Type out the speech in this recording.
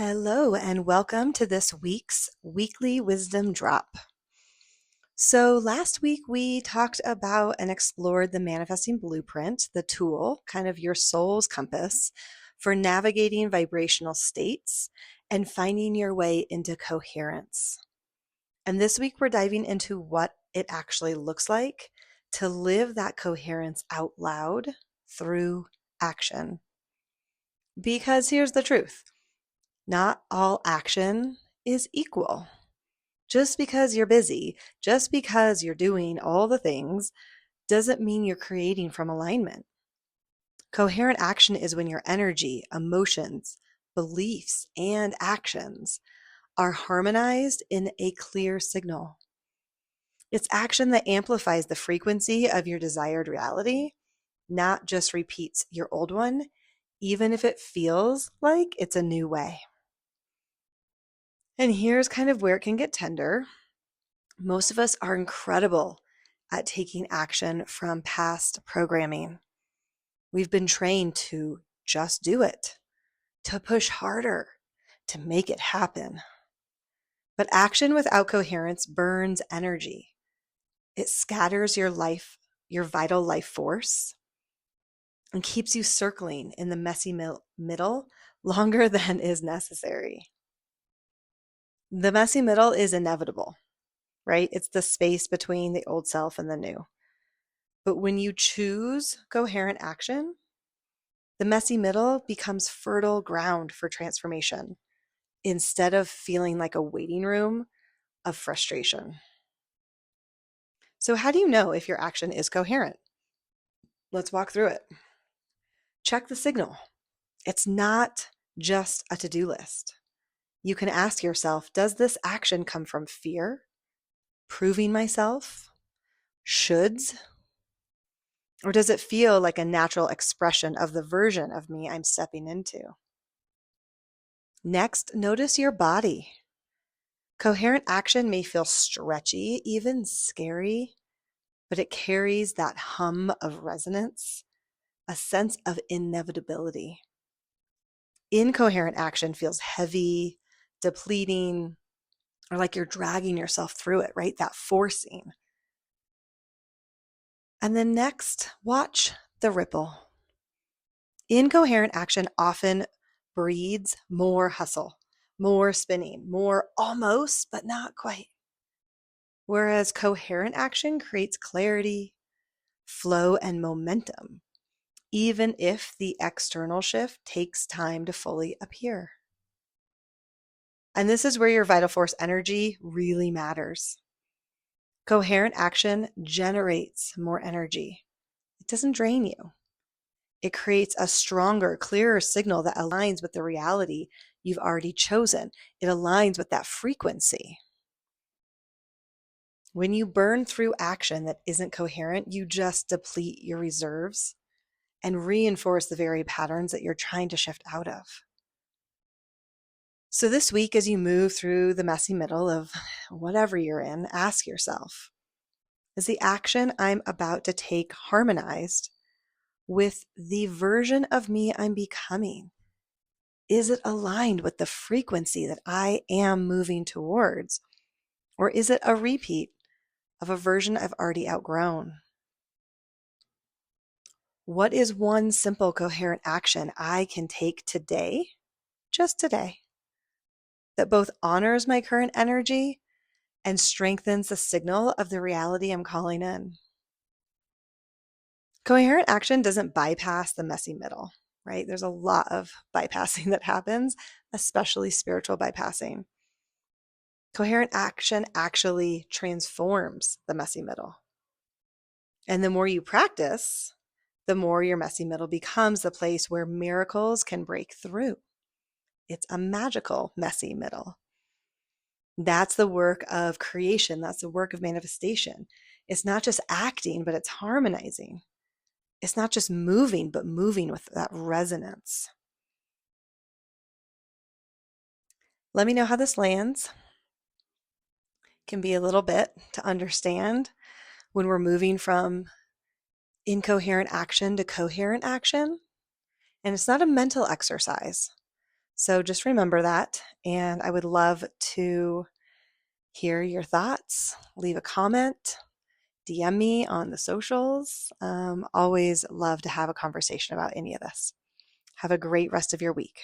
Hello, and welcome to this week's weekly wisdom drop. So, last week we talked about and explored the manifesting blueprint, the tool, kind of your soul's compass for navigating vibrational states and finding your way into coherence. And this week we're diving into what it actually looks like to live that coherence out loud through action. Because here's the truth. Not all action is equal. Just because you're busy, just because you're doing all the things, doesn't mean you're creating from alignment. Coherent action is when your energy, emotions, beliefs, and actions are harmonized in a clear signal. It's action that amplifies the frequency of your desired reality, not just repeats your old one, even if it feels like it's a new way. And here's kind of where it can get tender. Most of us are incredible at taking action from past programming. We've been trained to just do it, to push harder, to make it happen. But action without coherence burns energy. It scatters your life, your vital life force, and keeps you circling in the messy middle longer than is necessary. The messy middle is inevitable, right? It's the space between the old self and the new. But when you choose coherent action, the messy middle becomes fertile ground for transformation instead of feeling like a waiting room of frustration. So, how do you know if your action is coherent? Let's walk through it. Check the signal. It's not just a to-do list. You can ask yourself, does this action come from fear, proving myself, shoulds, or does it feel like a natural expression of the version of me I'm stepping into? Next, notice your body. Coherent action may feel stretchy, even scary, but it carries that hum of resonance, a sense of inevitability. Incoherent action feels heavy, depleting, or like you're dragging yourself through it, right? That forcing. And then next, watch the ripple. Incoherent action often breeds more hustle, more spinning, more almost, but not quite. Whereas coherent action creates clarity, flow, and momentum, even if the external shift takes time to fully appear. And this is where your vital force energy really matters. Coherent action generates more energy. It doesn't drain you. It creates a stronger, clearer signal that aligns with the reality you've already chosen. It aligns with that frequency. When you burn through action that isn't coherent, you just deplete your reserves and reinforce the very patterns that you're trying to shift out of. So this week, as you move through the messy middle of whatever you're in, ask yourself, is the action I'm about to take harmonized with the version of me I'm becoming? Is it aligned with the frequency that I am moving towards? Or is it a repeat of a version I've already outgrown? What is one simple, coherent action I can take today, just today, that both honors my current energy and strengthens the signal of the reality I'm calling in? Coherent action doesn't bypass the messy middle, right? There's a lot of bypassing that happens, especially spiritual bypassing. Coherent action actually transforms the messy middle. And the more you practice, the more your messy middle becomes the place where miracles can break through. It's a magical messy middle. That's the work of creation. That's the work of manifestation. It's not just acting, but it's harmonizing. It's not just moving, but moving with that resonance. Let me know how this lands. It can be a little bit to understand when we're moving from incoherent action to coherent action. And it's not a mental exercise. So just remember that. And I would love to hear your thoughts. Leave a comment, DM me on the socials. Always love to have a conversation about any of this. Have a great rest of your week.